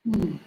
Hmm.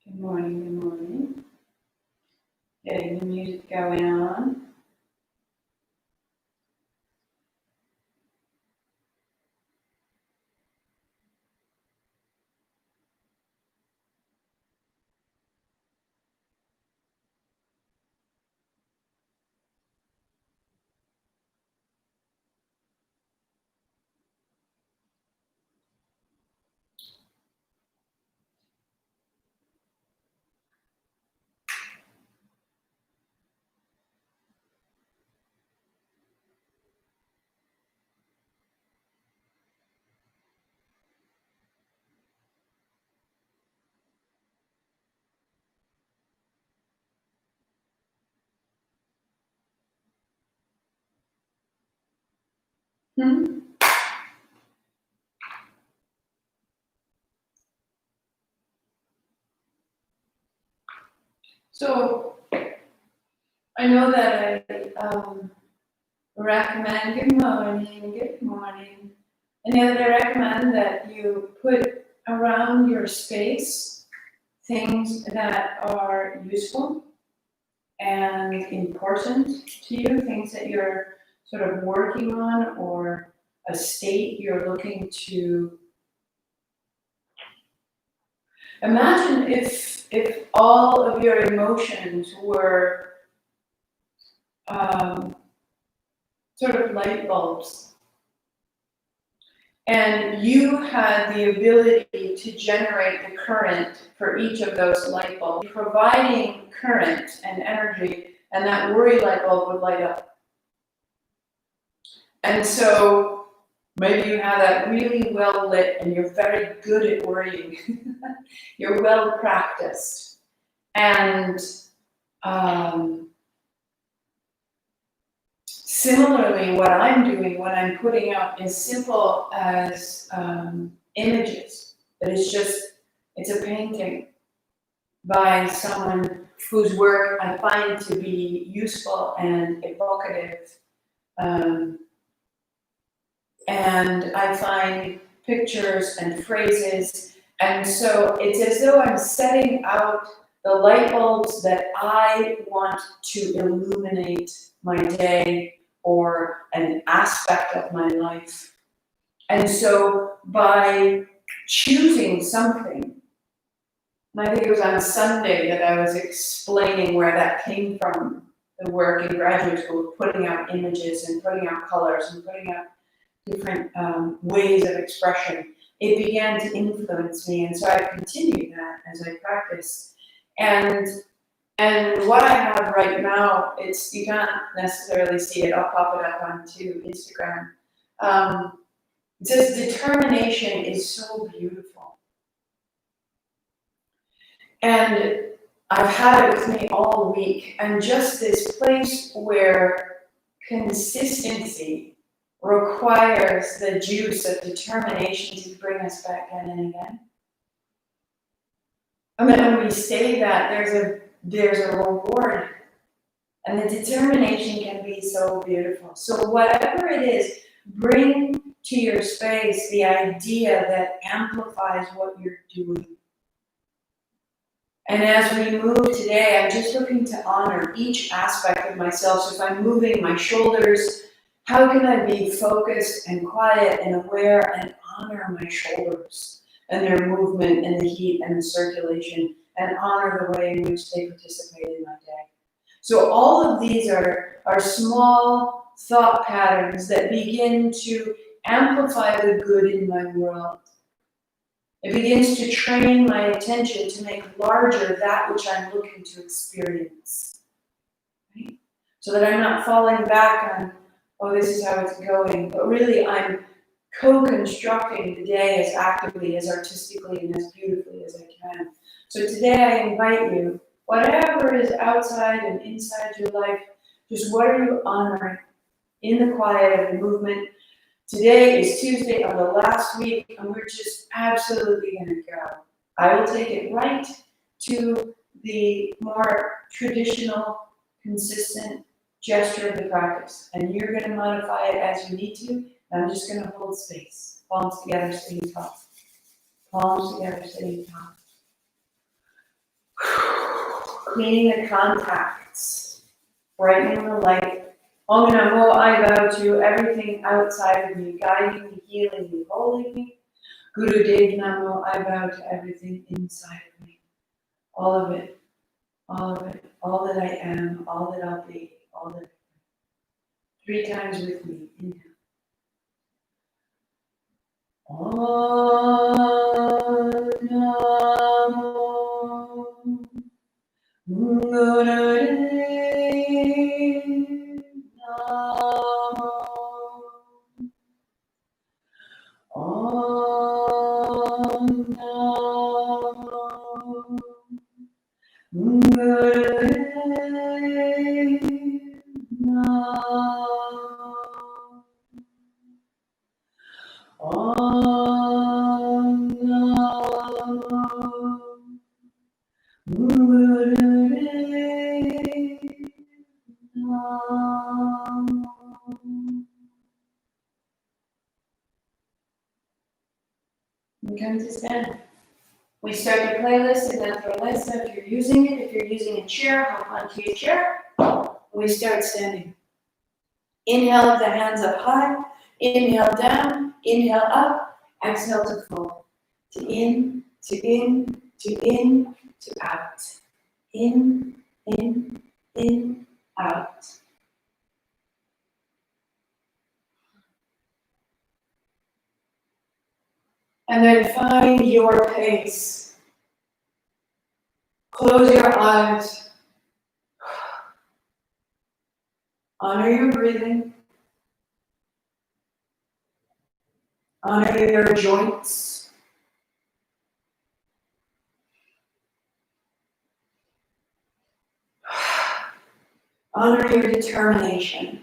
Good morning, good morning. Getting the music going on. Hmm? So I know that I recommend good morning, good morning. And yet I recommend that you put around your space things that are useful and important to you, things that you're sort of working on or a state you're looking to. Imagine if all of your emotions were sort of light bulbs, and you had the ability to generate the current for each of those light bulbs, providing current and energy, and that worry light bulb would light up. And so maybe you have that really well lit and you're very good at worrying. You're well practiced. And similarly, what I'm doing when I'm putting out as simple as images, but it's a painting by someone whose work I find to be useful and evocative. And I find pictures and phrases, and so it's as though I'm setting out the light bulbs that I want to illuminate my day or an aspect of my life. And so by choosing something, I think it was on Sunday that I was explaining where that came from. the work in graduate school, putting out images and putting out colors and putting out different ways of expression, it began to influence me, and so I've continued that as I practice. And what I have right now, you can't necessarily see it. I'll pop it up onto Instagram. It says determination is so beautiful, and I've had it with me all week. And just this place where consistency requires the juice of determination to bring us back again and again. I mean, when we say that, there's a reward, and the determination can be so beautiful. So whatever it is, bring to your space the idea that amplifies what you're doing. And as we move today, I'm just looking to honor each aspect of myself. So if I'm moving my shoulders, how can I be focused and quiet and aware and honor my shoulders and their movement and the heat and the circulation, and honor the way in which they participate in my day? So all of these are small thought patterns that begin to amplify the good in my world. It begins to train my attention to make larger that which I'm looking to experience. Right? So that I'm not falling back on, oh, this is how it's going, but really I'm co-constructing the day as actively, as artistically, and as beautifully as I can. So today I invite you, whatever is outside and inside your life, just what are you honoring in the quiet of the movement? Today is Tuesday of the last week, and we're just absolutely going to go. I will take it right to the more traditional, consistent gesture of the practice, and you're going to modify it as you need to, and I'm just going to hold space. Palms together, sitting tall. Palms together, sitting tall. Cleaning the contacts, brightening the light. Om Namo, I bow to everything outside of me, guiding me, healing me, holding me. Guru Dev Namo, I bow to everything inside of me. All of it, all of it, all that I am, all that I'll be, all that I am. 3 times with me, inhale. Om Namo Guru Dev Namo Om Namo Guru Dev Namo Om Namo Guru Dev Namo. We come to stand. We start the playlist in Naturaleza. If you're using it, if you're using a chair, hop onto your chair. We start standing. Inhale, the hands up high. Inhale down. Inhale up. Exhale to fold. To in, to in, to in, to out. In, out. And then find your pace. Close your eyes. Honor your breathing. Honor your joints. Honor your determination.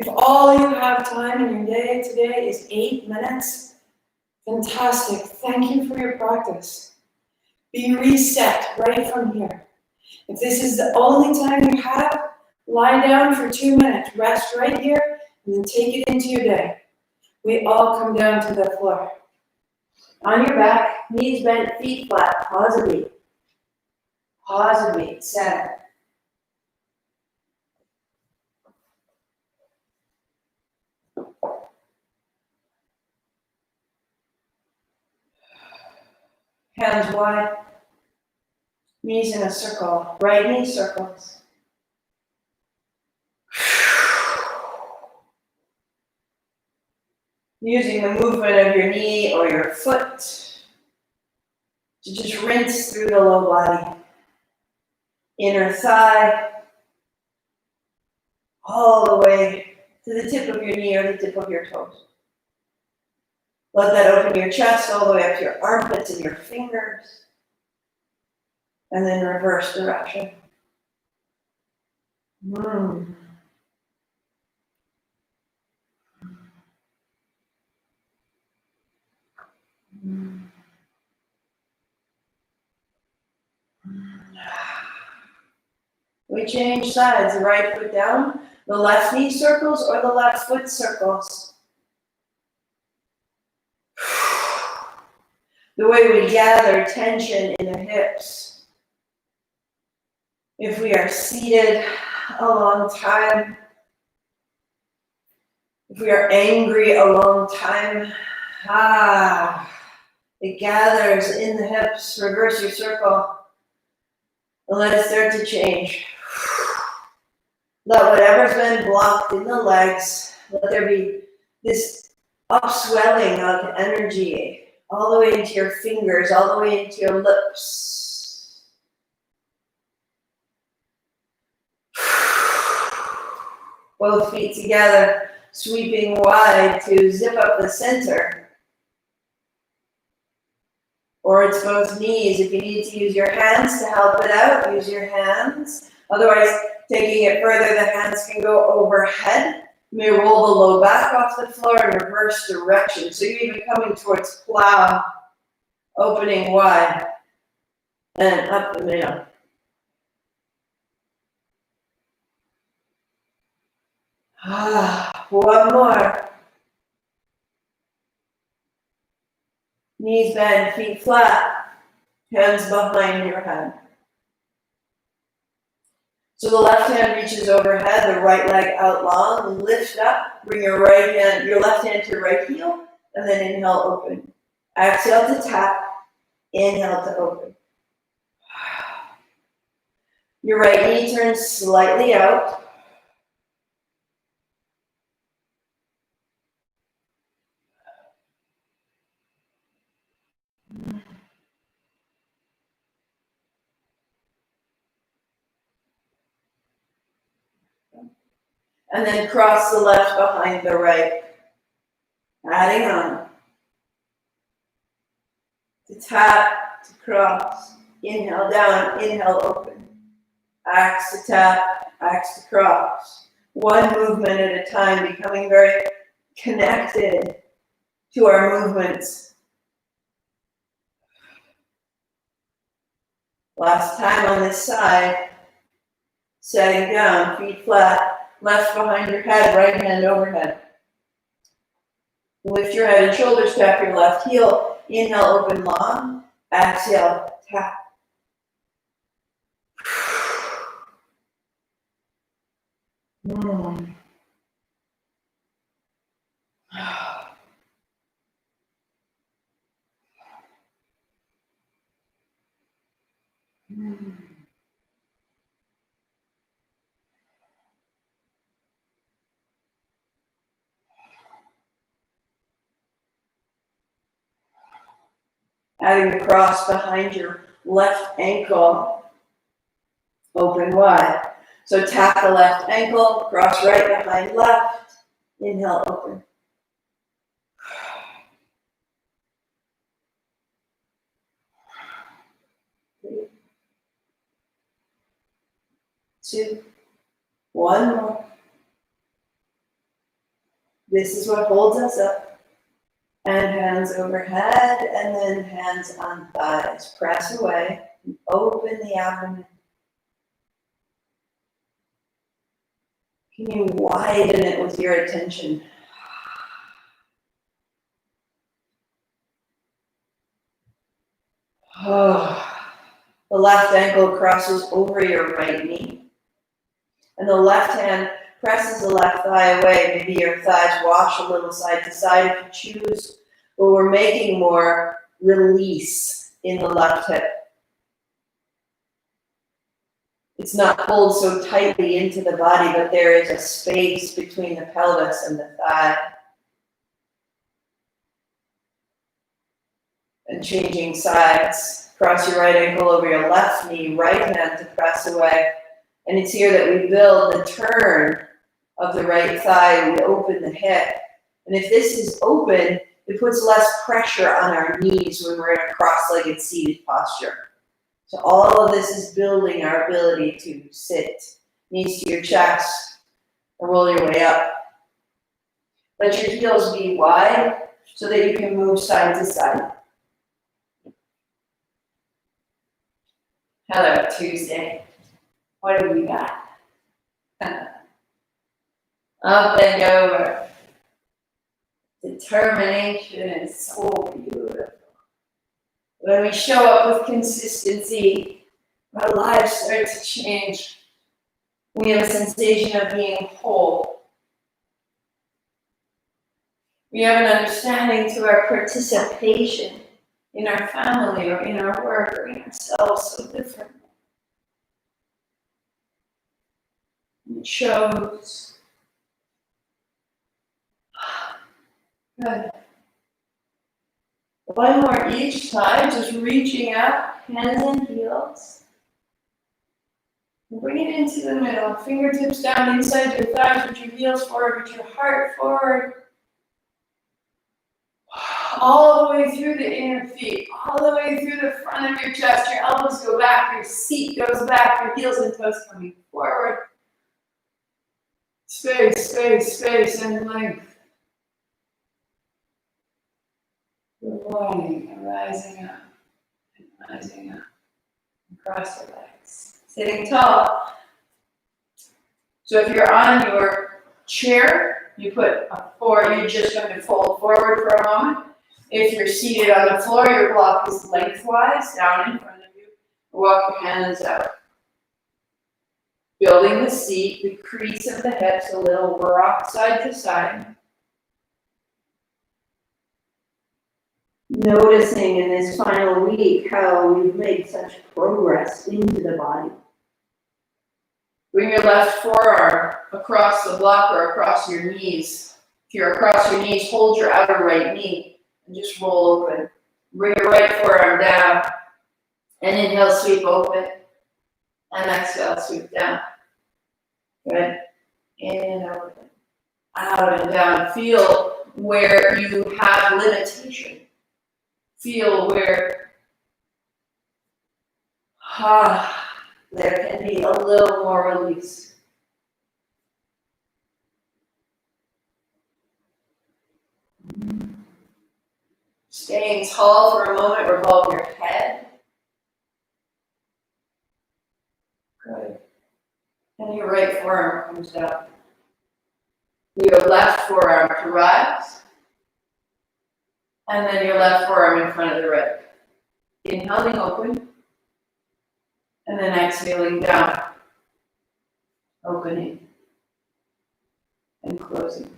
If all you have time in your day today is 8 minutes, fantastic. Thank you for your practice. Be reset right from here. If this is the only time you have, lie down for 2 minutes, rest right here, and then take it into your day. We all come down to the floor. On your back, knees bent, feet flat, pause a beat. Pause a beat, center. Hands wide, knees in a circle, right knee circles. Using the movement of your knee or your foot to just rinse through the low body. Inner thigh, all the way to the tip of your knee or the tip of your toes. Let that open your chest all the way up to your armpits and your fingers. And then reverse direction. We change sides, the right foot down, the left knee circles or the left foot circles. The way we gather tension in the hips. If we are seated a long time, if we are angry a long time, it gathers in the hips. Reverse your circle. And let it start to change. Let whatever's been blocked in the legs, let there be this upswelling of energy all the way into your fingers, all the way into your lips. Both feet together, sweeping wide to zip up the center. Or it's both knees. If you need to use your hands to help it out, use your hands. Otherwise, taking it further, the hands can go overhead. You may roll the low back off the floor in reverse direction. So you're even coming towards plow, opening wide, and up the middle. One more. Knees bend, feet flat, hands behind your head. So the left hand reaches overhead, the right leg out long, lift up, bring your left hand to your right heel, and then inhale, open. Exhale to tap, inhale to open. Your right knee turns slightly out. And then cross the left behind the right. Adding on. To tap, to cross. Inhale down, inhale open. Axe to tap, axe to cross. One movement at a time, becoming very connected to our movements. Last time on this side. Setting down, feet flat, left behind your head, right hand overhead. Lift your head and shoulders, tap your left heel. Inhale, open long. Exhale, tap. Adding the cross behind your left ankle, open wide. So tap the left ankle, cross right behind left, inhale, open. 3, 2, 1 more. This is what holds us up. And hands overhead, and then hands on thighs. Press away, and open the abdomen. Can you widen it with your attention? Oh. The left ankle crosses over your right knee. And the left hand presses the left thigh away. Maybe your thighs wash a little side to side if you choose. But we're making more release in the left hip. It's not pulled so tightly into the body, but there is a space between the pelvis and the thigh. And changing sides. Cross your right ankle over your left knee, right hand to press away. And it's here that we build the turn of the right thigh. We open the hip. And if this is open, it puts less pressure on our knees when we're in a cross-legged seated posture. So all of this is building our ability to sit. Knees to your chest and roll your way up. Let your heels be wide so that you can move side to side. Hello, Tuesday. What do we got? Up and over. Determination is so beautiful. When we show up with consistency, our lives start to change. We have a sensation of being whole. We have an understanding to our participation in our family or in our work or in ourselves so different. It shows. Good. One more each side, just reaching out, hands and heels. Bring it into the middle, fingertips down inside your thighs, with your heels forward, with your heart forward. All the way through the inner feet, all the way through the front of your chest. Your elbows go back, your seat goes back, your heels and toes coming forward. Space, space, space, and length. Good morning, rising up, and rising up. Cross your legs. Sitting tall. So if you're on your chair, you put you're just going to fold forward for a moment. If you're seated on the floor, your block is lengthwise down in front of you. Walk your hands out. Building the seat, the crease of the hips, a little rock side to side. Noticing in this final week how we've made such progress into the body. Bring your left forearm across the block or across your knees. If you're across your knees, hold your outer right knee and just roll open. Bring your right forearm down and inhale, sweep open. And exhale, sweep down. Good. In and open. Out and down. Feel where you have limitation. Feel where there can be a little more release. Staying tall for a moment, revolve your head. Good. And your right forearm comes down. Your left forearm to rise. And then your left forearm in front of the right. Inhaling open. And then exhaling down. Opening. And closing.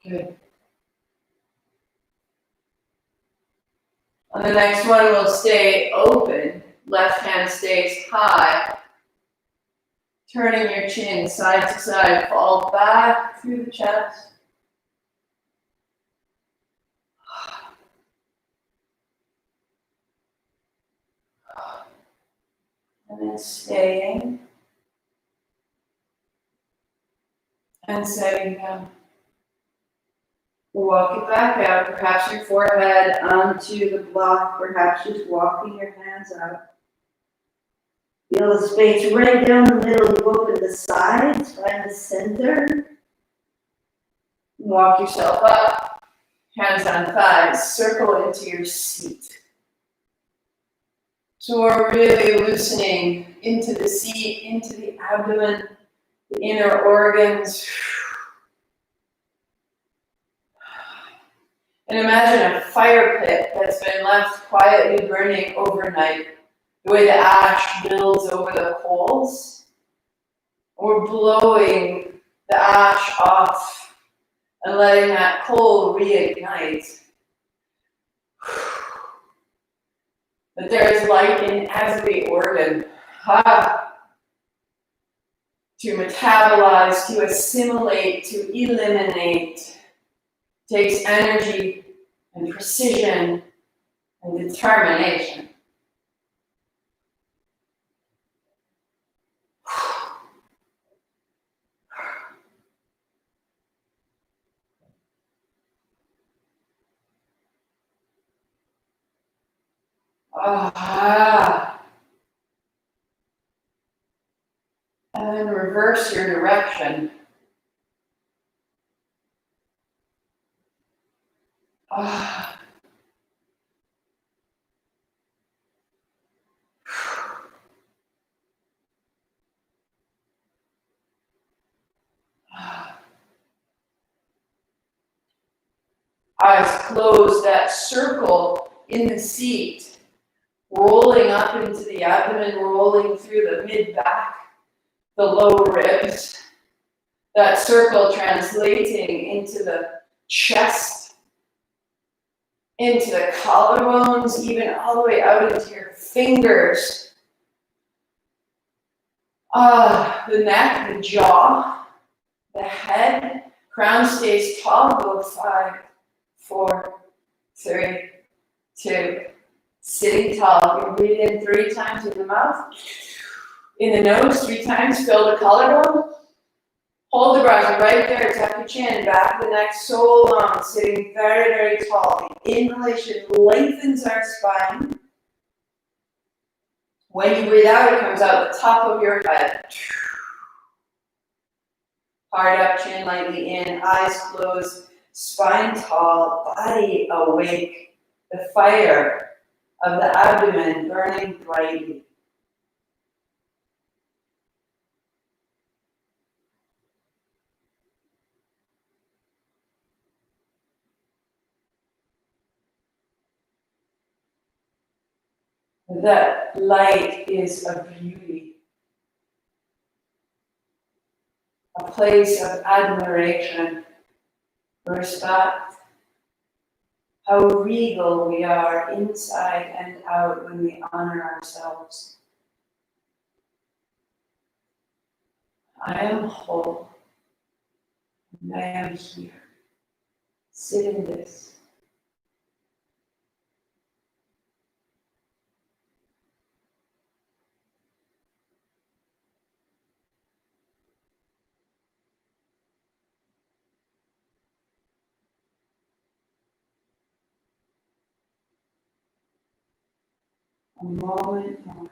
Good. On the next one, we'll stay open. Left hand stays high. Turning your chin side to side. Fall back through the chest. And then staying. And setting down. Walk it back out, perhaps your forehead onto the block, perhaps just walking your hands out. Feel the space right down the middle. You open the sides, find the center. Walk yourself up, hands on thighs, circle into your seat. So we're really loosening into the seat, into the abdomen, the inner organs. And imagine a fire pit that's been left quietly burning overnight. The way the ash builds over the coals. We're blowing the ash off and letting that coal reignite. But there is light in every organ. To metabolize, to assimilate, to eliminate. Takes energy and precision and determination. And then reverse your direction. Eyes closed, that circle in the seat, rolling up into the abdomen, rolling through the mid-back, the lower ribs. That circle translating into the chest, into the collarbones, even all the way out into your fingers. The neck, the jaw, the head, crown stays tall, go 5, 4, 3, 2, sitting tall. You breathe in 3 times in the mouth, in the nose 3 times, fill the collarbone. Hold the breath right there, tuck your chin, back of the neck so long, sitting very, very tall. The inhalation lengthens our spine. When you breathe out, it comes out the top of your head. Heart up, chin lightly in, eyes closed, spine tall, body awake. The fire of the abdomen burning brightly. That light is a beauty, a place of admiration, respect, how regal we are inside and out when we honor ourselves. I am whole, and I am here. Sit in this. A moment more.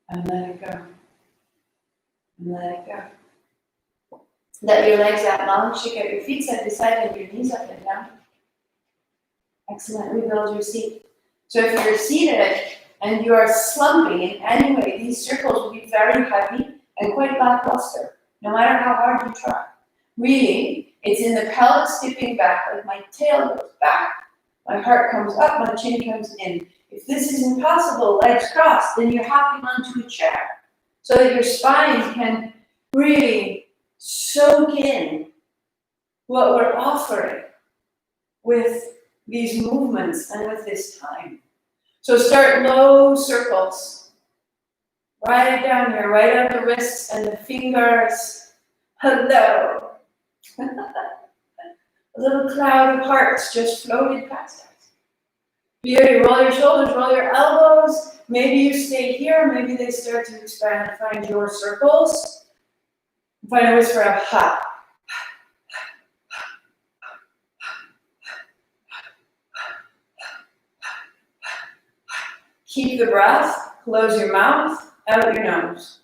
And let it go. And let it go. Let your legs out long, shake out your feet side to side and your knees up and down. Excellent, rebuild your seat. So if you're seated and you are slumping in any way, these circles will be very heavy and quite lackluster, no matter how hard you try. Really, it's in the pelvis dipping back, like my tail goes back, my heart comes up, my chin comes in. If this is impossible, legs crossed, then you're hopping onto a chair so that your spine can really soak in what we're offering with these movements and with this time. So start low circles. Right down here, right on the wrists and the fingers. Hello. A little cloud of hearts just floated past us. Beauty, roll your shoulders, roll your elbows. Maybe you stay here, maybe they start to expand. Find your circles. Find a whisper of ha. Keep the breath, close your mouth, out your nose.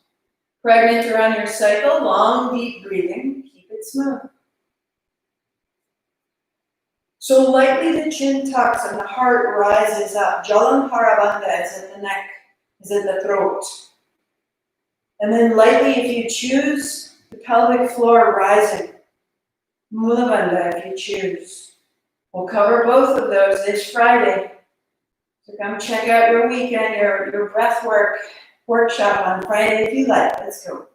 Pregnant or on your cycle, long, deep breathing, keep it smooth. So lightly the chin tucks and the heart rises up. Jalandhara is at the neck, is at the throat. And then lightly, if you choose, the pelvic floor rising. Mula Bandha if you choose. We'll cover both of those this Friday. So come check out your weekend, your breath work workshop on Friday if you like. Let's go.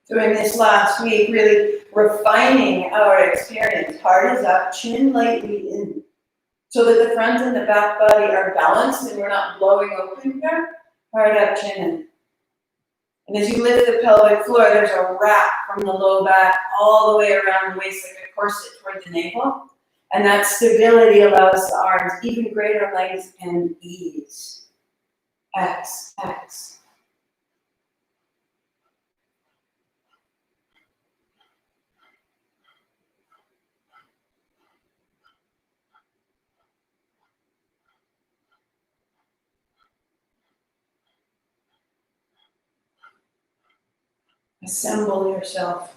During this last week, really refining our experience. Heart is up, chin lightly in, so that the front and the back body are balanced and we're not blowing open here. Heart up, chin in. And as you lift the pelvic floor, there's a wrap from the low back all the way around the waist like a corset toward the navel. And that stability allows the arms even greater length and ease. X, X. Assemble yourself,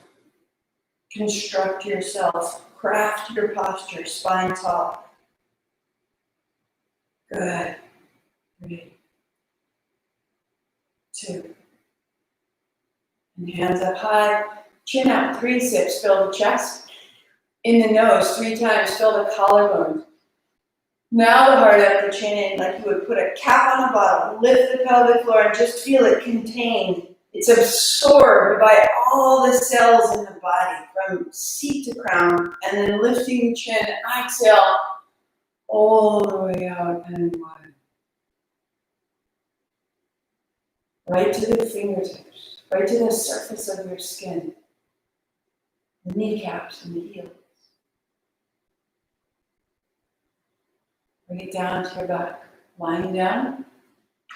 construct yourself, craft your posture, spine tall. Good. 3, 2. And hands up high, chin up, 3 sips, fill the chest. In the nose, 3 times, fill the collarbone. Now the heart up, the chin in, like you would put a cap on a bottle. Lift the pelvic floor and just feel it contained. It's absorbed by all the cells in the body, from seat to crown, and then lifting the chin, exhale, all the way out and one. Right to the fingertips, right to the surface of your skin, the kneecaps and the heels. Bring it down to your back, lying down.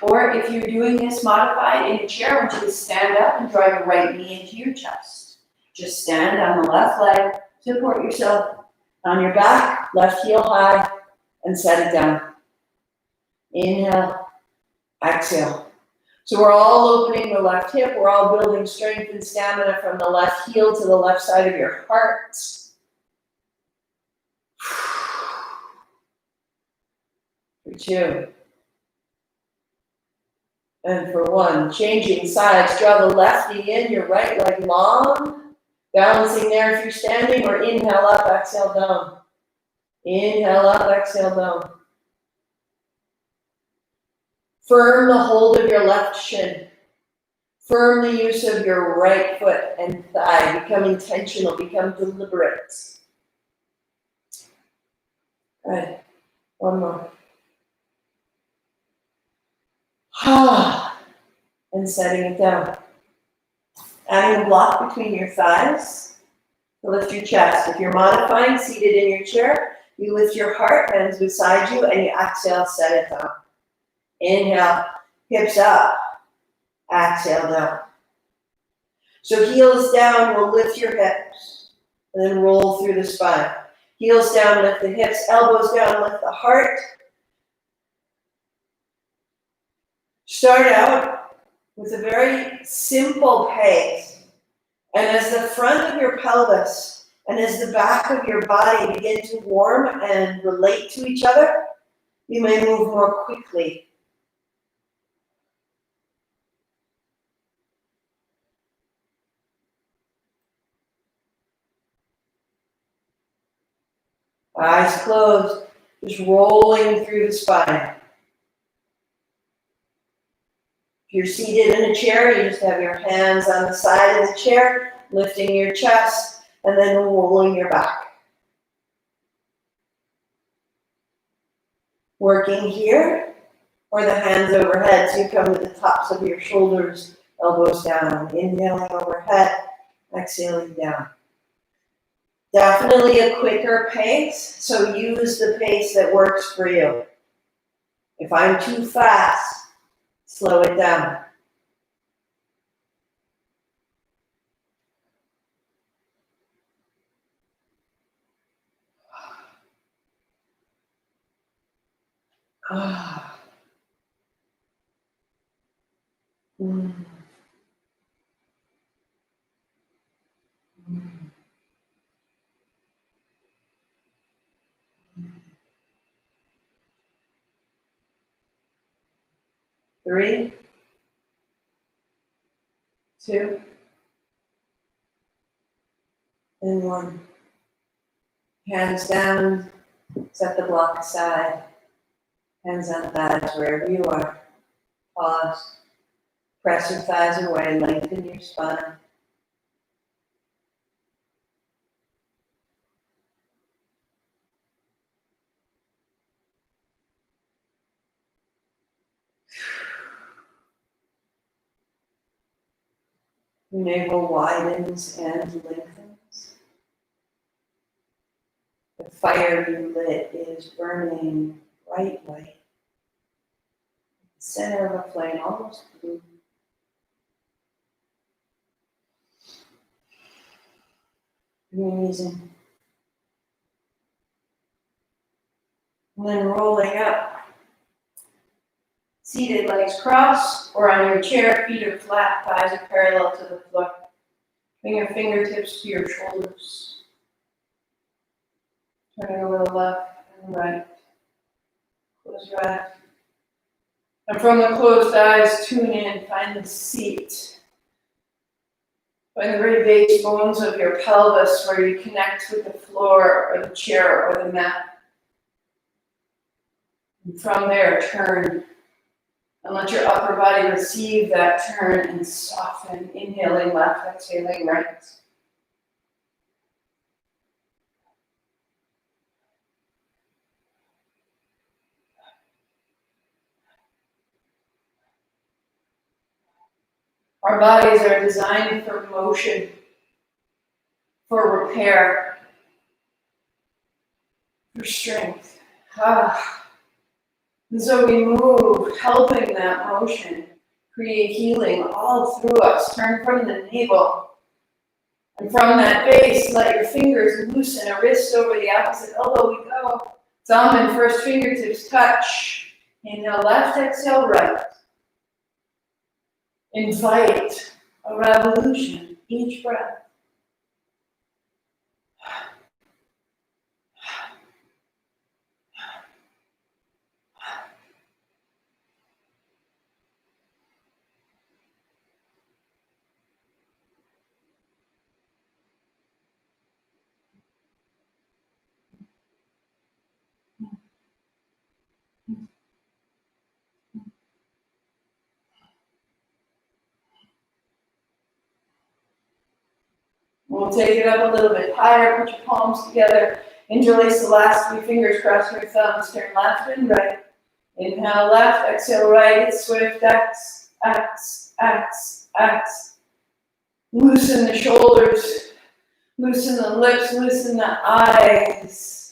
Or if you're doing this modified in a chair, I want you to stand up and drive your right knee into your chest. Just stand on the left leg, support yourself on your back, left heel high, and set it down. Inhale, exhale. So we're all opening the left hip, we're all building strength and stamina from the left heel to the left side of your heart. For 2. And for 1, changing sides, draw the left knee in, your right leg long, balancing there if you're standing, or inhale up, exhale down. Inhale up, exhale down. Firm the hold of your left shin. Firm the use of your right foot and thigh. Become intentional, become deliberate. Good. 1 more. And setting it down. Adding a block between your thighs to lift your chest. If you're modifying, seated in your chair, you lift your heart, hands beside you, and you exhale, set it down. Inhale, hips up. Exhale down. So heels down, we'll lift your hips, and then roll through the spine. Heels down, lift the hips, elbows down, lift the heart. Start out with a very simple pace. And as the front of your pelvis and as the back of your body begin to warm and relate to each other, you may move more quickly. Eyes closed, just rolling through the spine. If you're seated in a chair, you just have your hands on the side of the chair, lifting your chest, and then rolling your back. Working here, or the hands overhead, so you come to the tops of your shoulders, elbows down, inhaling overhead, exhaling down. Definitely a quicker pace, so use the pace that works for you. If I'm too fast, slow it down. Ah. 3, 2, and 1. Hands down, set the block aside. Hands on thighs wherever you are. Pause. Press your thighs away, lengthen your spine. Navel widens and lengthens. The fire you lit is burning bright white. Center of a flame, almost blue. Amazing. And then rolling up. Seated, legs crossed, or on your chair, feet are flat, thighs are parallel to the floor. Bring your fingertips to your shoulders. Turning over the left and right. Close your eyes. And from the closed eyes, tune in, find the seat. Find the very base bones of your pelvis where you connect with the floor or the chair or the mat. And from there, turn. And let your upper body receive that turn and soften. Inhaling left, exhaling right. Our bodies are designed for motion, for repair, for strength. And so we move, helping that motion create healing all through us. Turn from the navel. And from that base, let your fingers loosen, a wrist over the opposite elbow. We go. Thumb and first fingertips touch. Inhale left, exhale right. Invite a revolution each breath. We'll take it up a little bit higher, put your palms together, interlace the last 3 fingers, cross your thumbs, turn left and right. Inhale left, exhale right, it's swift, X, X, X, X. Loosen the shoulders, loosen the lips, loosen the eyes.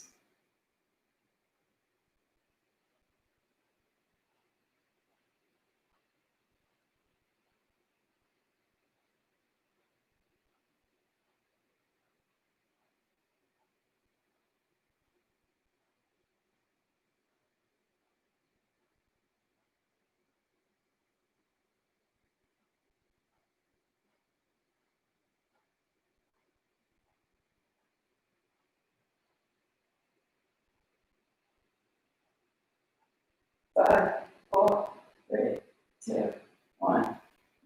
Five, 4, 3, 2, 1.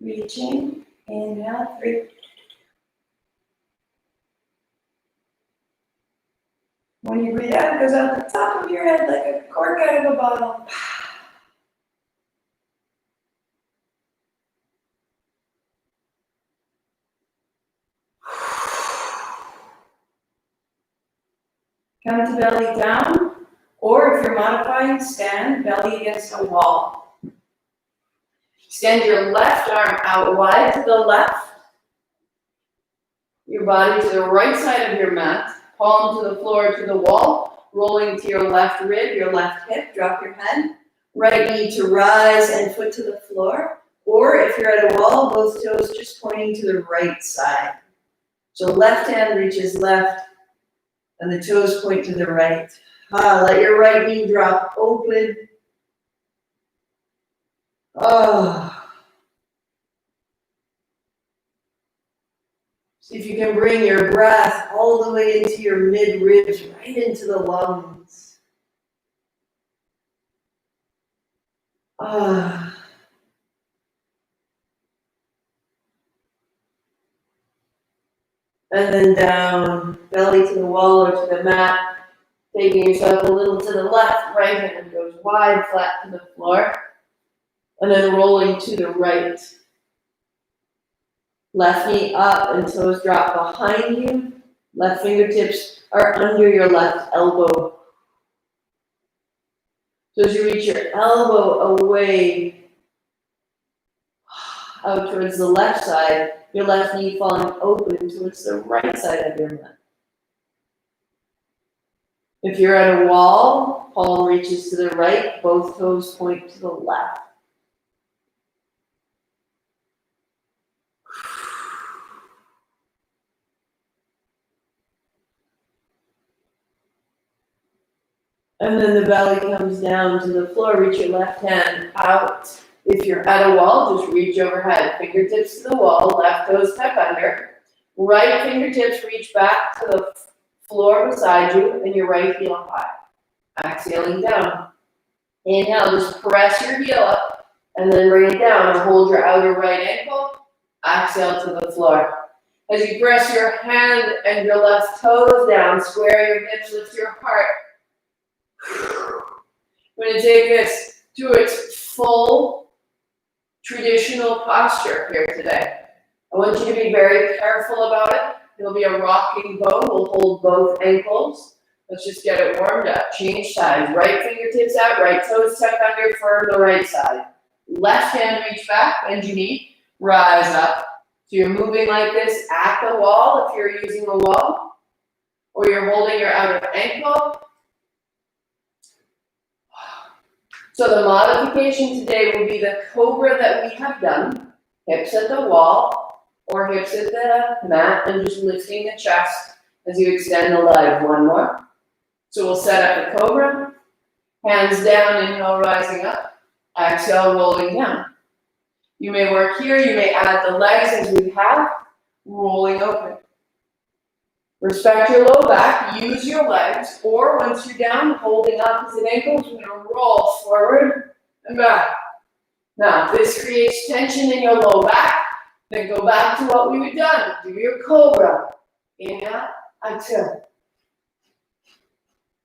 Reaching, inhale, 3. When you breathe out, it goes out the top of your head like a cork out of a bottle. Come to belly down, or if you're modifying, stand belly against a wall. Extend your left arm out wide to the left, your body to the right side of your mat, palm to the floor to the wall, rolling to your left rib, your left hip, drop your head, right knee to rise and foot to the floor, or if you're at a wall, both toes just pointing to the right side. So left hand reaches left, and the toes point to the right. Let your right knee drop open. See if you can bring your breath all the way into your mid-ribs, right into the lungs. And then down, belly to the wall or to the mat, taking yourself a little to the left, right hand goes wide, flat to the floor, and then rolling to the right. Left knee up and toes drop behind you. Left fingertips are under your left elbow. So as you reach your elbow away, out towards the left side, your left knee falling open towards the right side of your mat. If you're at a wall, palm reaches to the right, both toes point to the left. And then the belly comes down to the floor, reach your left hand out. If you're at a wall, just reach overhead, fingertips to the wall, left toes tuck under. Right fingertips reach back to the floor beside you and your right heel high. Exhaling down. Inhale, just press your heel up and then bring it down and hold your outer right ankle. Exhale to the floor. As you press your hand and your left toes down, square your hips, lift your heart. We're going to take this to its full traditional posture here today. I want you to be very careful about it. There'll be a rocking bow. We'll hold both ankles. Let's just get it warmed up. Change sides. Right fingertips out, right toes tuck under, firm the right side. Left hand reach back, bend your knee, rise up. So you're moving like this at the wall if you're using a wall, or you're holding your outer ankle. So the modification today will be the cobra that we have done, hips at the wall or hips at the mat, and just lifting the chest as you extend the leg. One more. So we'll set up the cobra, hands down, inhale, rising up, exhale, rolling down. You may work here, you may add the legs as we have, rolling open. Respect your low back, use your legs, or once you're down, holding opposite ankles, we're going to roll forward and back. Now, this creates tension in your low back, then go back to what we've done. Do your cobra. Inhale, exhale.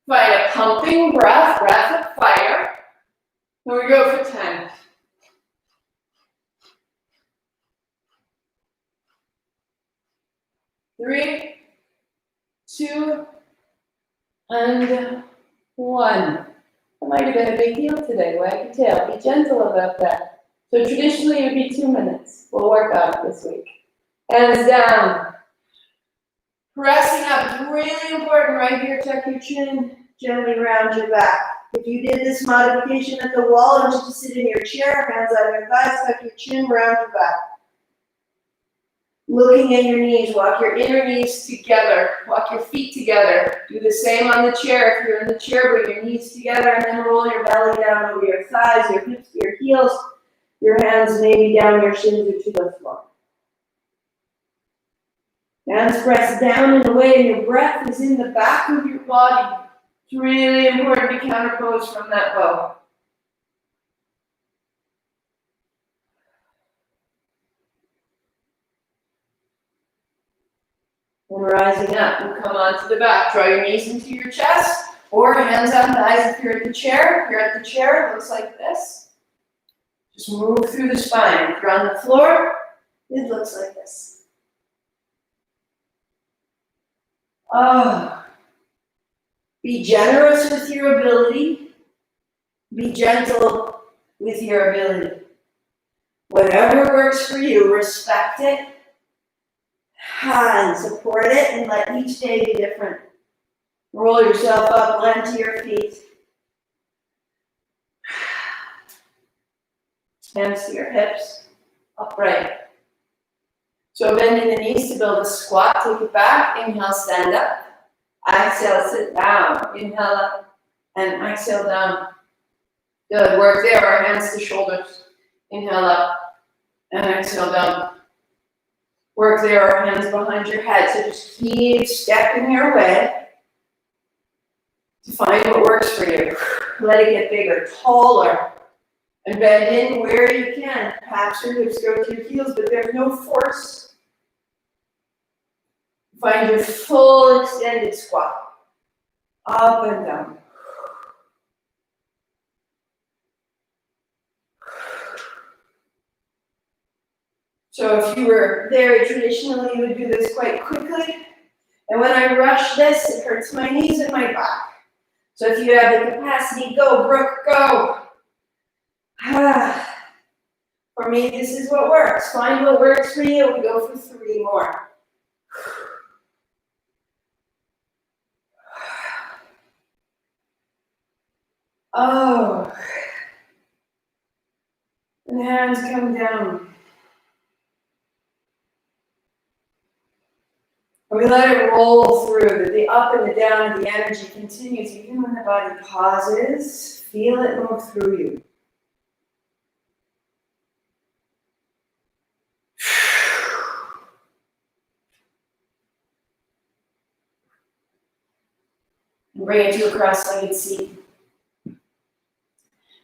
Find a pumping breath, breath of fire. Here we go for 10. 3, 2, and 1. That might have been a big deal today. Wag your tail. Be gentle about that. So traditionally it would be 2 minutes. We'll work on it this week. Hands down. Pressing up. Really important right here. Tuck your chin. Gently round your back. If you did this modification at the wall and just sit in your chair, hands on your thighs, tuck your chin, round your back. Looking at your knees, walk your inner knees together, walk your feet together. Do the same on the chair. If you're in the chair, bring your knees together and then roll your belly down over your thighs, your hips, your heels, your hands maybe down your shins or to the floor. Hands press down and away, and your breath is in the back of your body. It's really important to counterpose from that bow. And rising up, and come onto the back. Draw your knees into your chest, or hands on thighs if you're at the chair. If you're at the chair, it looks like this. Just move through the spine. If you're on the floor, it looks like this. Oh. Be generous with your ability. Be gentle with your ability. Whatever works for you, respect it, and support it, and let each day be different. Roll yourself up, land to your feet. Hands to your hips, upright. So bending the knees to build a squat, take it back, inhale, stand up. Exhale, sit down. Inhale up and exhale down. Good, work there, our hands to shoulders. Inhale up and exhale down. Work there, our hands behind your head. So just keep stepping your way to find what works for you. Let it get bigger, taller. And bend in where you can. Perhaps your hips go to your heels, but there's no force. Find your full extended squat. Up and down. So if you were very traditionally, you would do this quite quickly. And when I rush this, it hurts my knees and my back. So if you have the capacity, go, Brooke, go. For me, this is what works. Find what works for you. We go for 3 more. Oh. And the hands come down. And we let it roll through. The up and the down, the energy continues. Even when the body pauses, feel it move through you. And bring it to a cross-legged seat.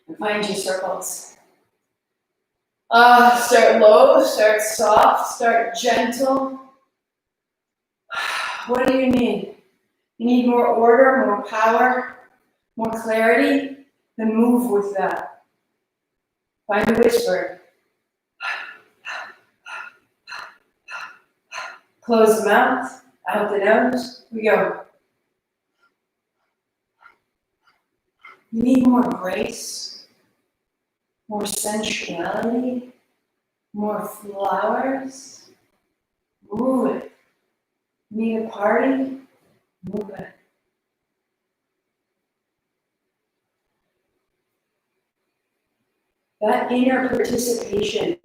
And find your circles. Start low, start soft, start gentle. What do you need? You need more order, more power, more clarity? Then move with that. Find a whisper. Close the mouth, out the nose. We go. You need more grace, more sensuality, more flowers. Move it. Need a party? Move it. That inner participation,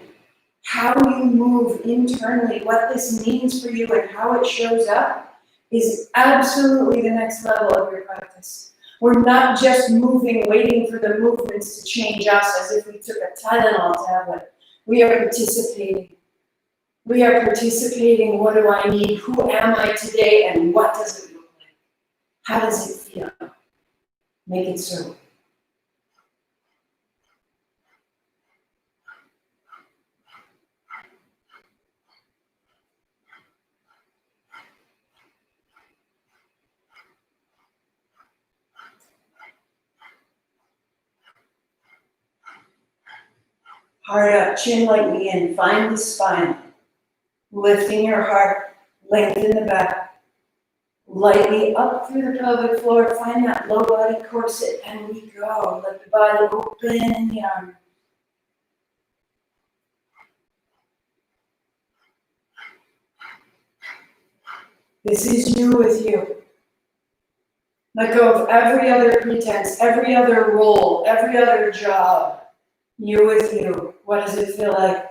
how you move internally, what this means for you and how it shows up is absolutely the next level of your practice. We're not just moving, waiting for the movements to change us as if we took a Tylenol tablet. We are participating. We are participating. What do I need? Who am I today? And what does it look like? How does it feel? Make it so. Heart up, chin lightly in. Find the spine. Lifting your heart, lengthen the back. Lightly up through the pelvic floor. Find that low body corset, and we go. Let the body open in the arm. This is you with you. Let go of every other pretense, every other role, every other job. You with you. What does it feel like?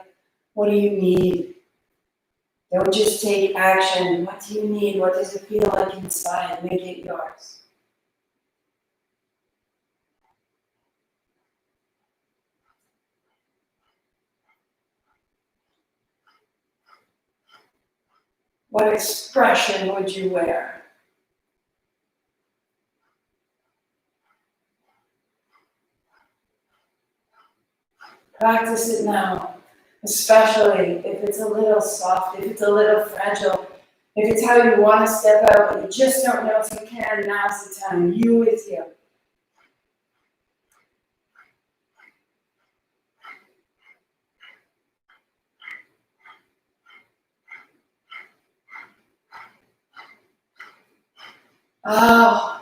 What do you need? Don't just take action. What do you need? What does it feel like inside? Make it yours. What expression would you wear? Practice it now, especially if it's a little soft, if it's a little fragile, if it's how you want to step out, but you just don't know if you can. Now's the time. You with you. Oh,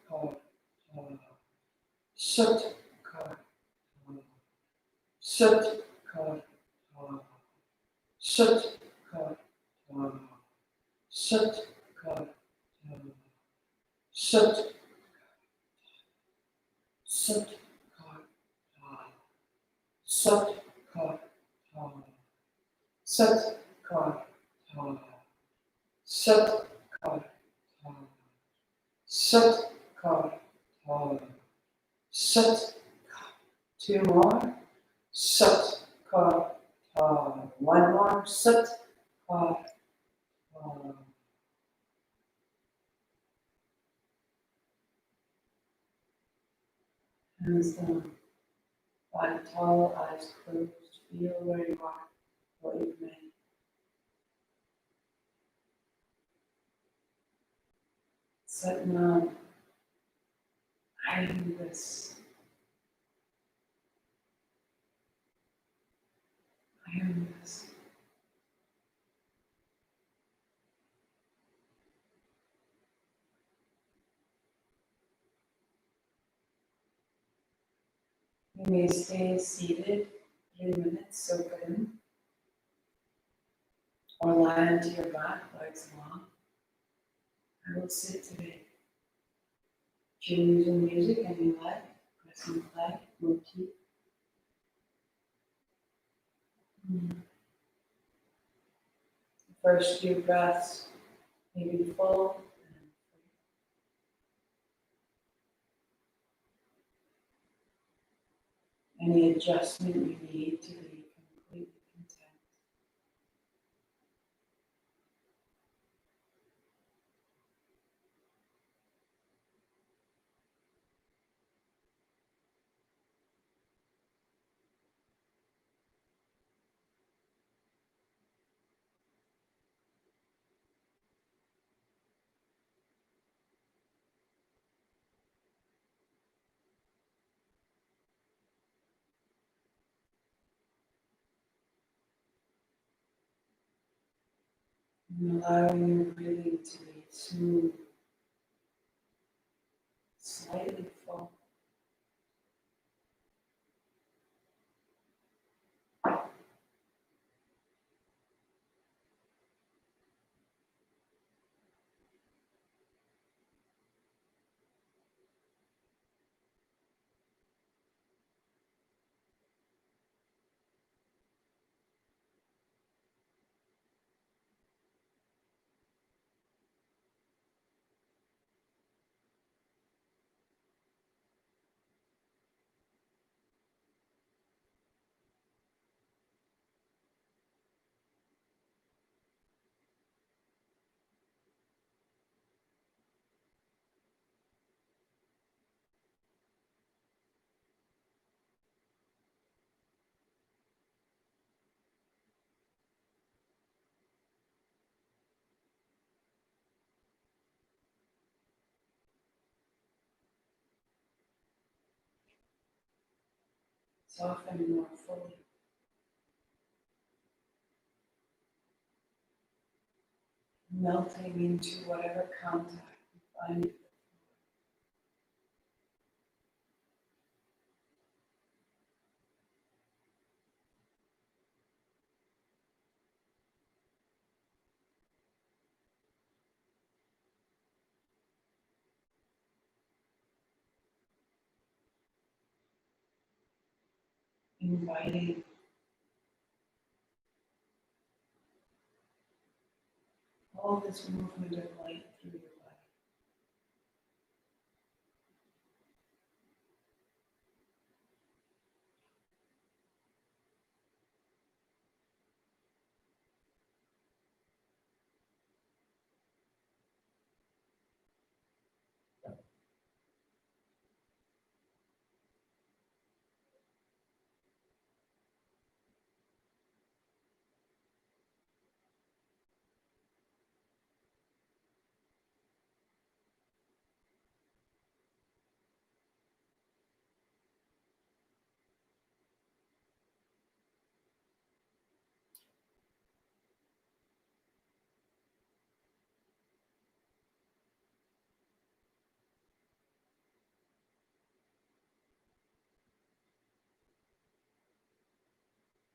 Sut Kar Tha. Sut Kar Tha. Sut Kar Tha. Sut Kar Tha. Sut. Sut Kar Tha. Sut Kar Tha. Sut Kar Tha. Sut Kar Tha. Sut Kar Tha. Sut. Two more. Sut Kar Tha. One more. Sut Kar Tha. Hands down. Body tall, eyes closed. Feel where you are, what you've made. Set now. I am this. I am this. You may stay seated 3 minutes, soak in, or lie onto your back, legs long. I will sit today. If you're using music and you like, pressing play, motif. The first few breaths may be full and free. Any adjustment you need to be completely content. And allowing your breathing to be smooth, slightly full. Soften more fully. Melting into whatever contact you find. Inviting all this movement of light through your body.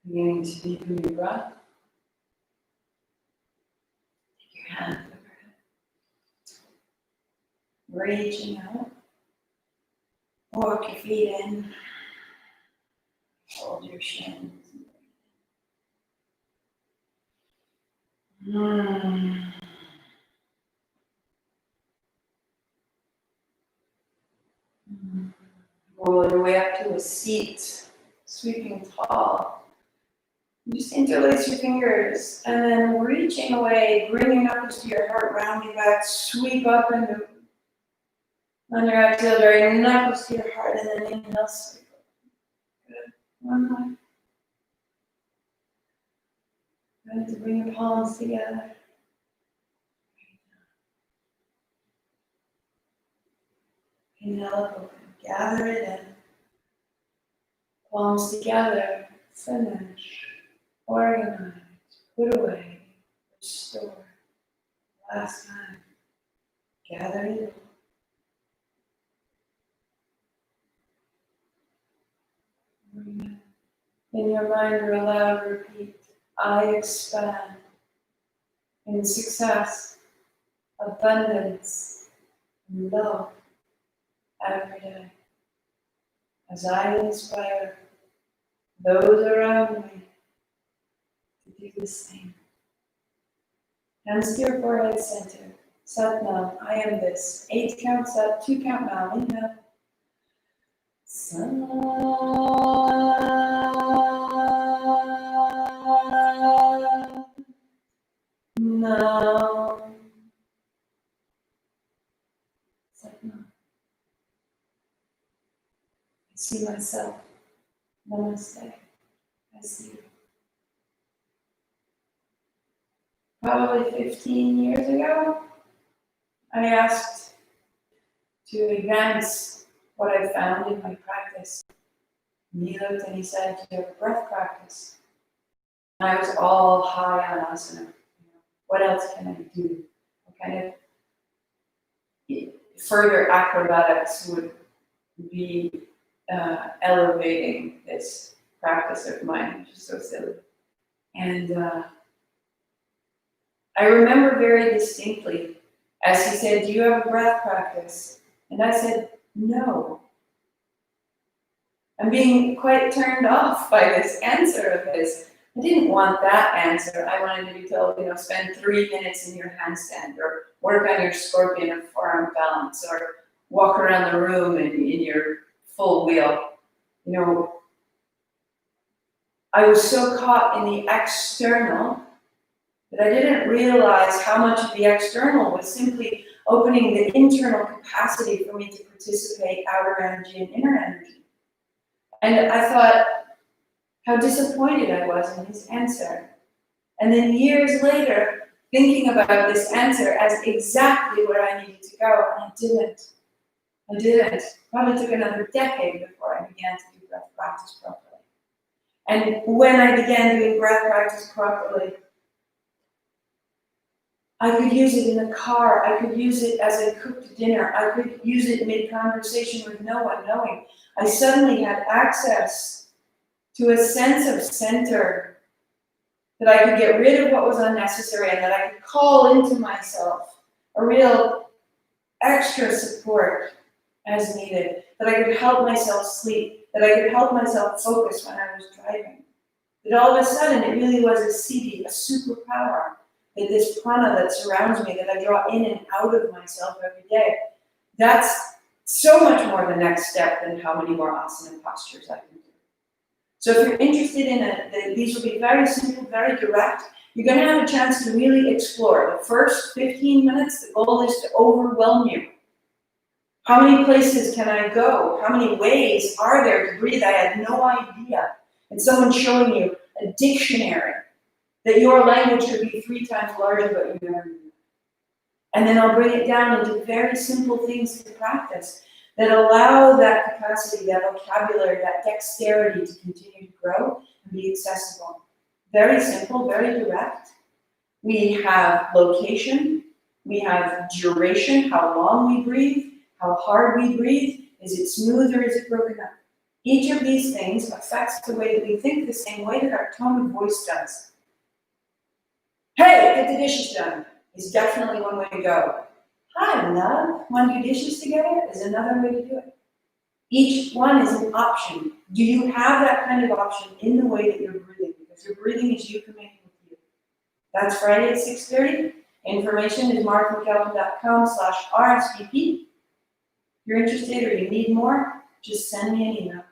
Beginning to deepen your breath. Take your hand overhead. Reaching out. Walk your feet in. Hold your shins. Roll your way up to a seat, sweeping tall. Just interlace your fingers and then reaching away, bringing knuckles to your heart, rounding back, sweep up and on your exhale, drawing knuckles to your heart and then inhale, sweep up. Good. One more. Good. To bring your palms together. Inhale up, open. Gather it in. Palms together. Finish. Organize. Put away. Restore. Last time. Gather it in. In your mind or aloud, repeat, I expand in success, abundance, and love every day. As I inspire those around me to do the same. Hands to your forehead center. Sat Nam, I am this. 8 counts up, 2 count now. Inhale. Sat Nam. Sat Nam. I see myself. Namaste. I see you. Probably 15 years ago, I asked to advance what I found in my practice. And he looked and he said, "Do you have breath practice?" And I was all high on asana. What else can I do? What kind of further acrobatics would be elevating this practice of mine, which is so silly. And I remember very distinctly as he said, "Do you have a breath practice?" And I said, "No." I'm being quite turned off by this answer of his. I didn't want that answer. I wanted to be told, spend 3 minutes in your handstand, or work on your scorpion or forearm balance, or walk around the room in your full wheel. I was so caught in the external that I didn't realize how much of the external was simply opening the internal capacity for me to participate outer energy and inner energy. And I thought how disappointed I was in his answer. And then years later, thinking about this answer as exactly where I needed to go, and I didn't. Probably took another decade before I began to do breath practice properly. And when I began doing breath practice properly, I could use it in the car, I could use it as I cooked dinner, I could use it mid-conversation with no one knowing. I suddenly had access to a sense of center, that I could get rid of what was unnecessary and that I could call into myself a real extra support as needed, that I could help myself sleep, that I could help myself focus when I was driving. That all of a sudden it really was a siddhi, a superpower, that this prana that surrounds me, that I draw in and out of myself every day, that's so much more the next step than how many more asana postures I can do. So if you're interested in it, these will be very simple, very direct. You're going to have a chance to really explore. The first 15 minutes, the goal is to overwhelm you. How many places can I go? How many ways are there to breathe? I had no idea. And someone showing you a dictionary that your language could be 3 times larger, but you never knew. And then I'll bring it down into very simple things to practice that allow that capacity, that vocabulary, that dexterity to continue to grow and be accessible. Very simple, very direct. We have location, we have duration, how long we breathe, how hard we breathe. Is it smooth or is it broken up? Each of these things affects the way that we think the same way that our tone of voice does. Hey, get the dishes done is definitely one way to go. Hi, love, want to do dishes together is another way to do it. Each one is an option. Do you have that kind of option in the way that you're breathing? Because your breathing is you communicating with you. That's Friday at 6:30. Information is marthamcalvin.com/RSVP. If you're interested or you need more, just send me an email.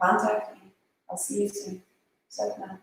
Contact me. I'll see you soon. Bye now.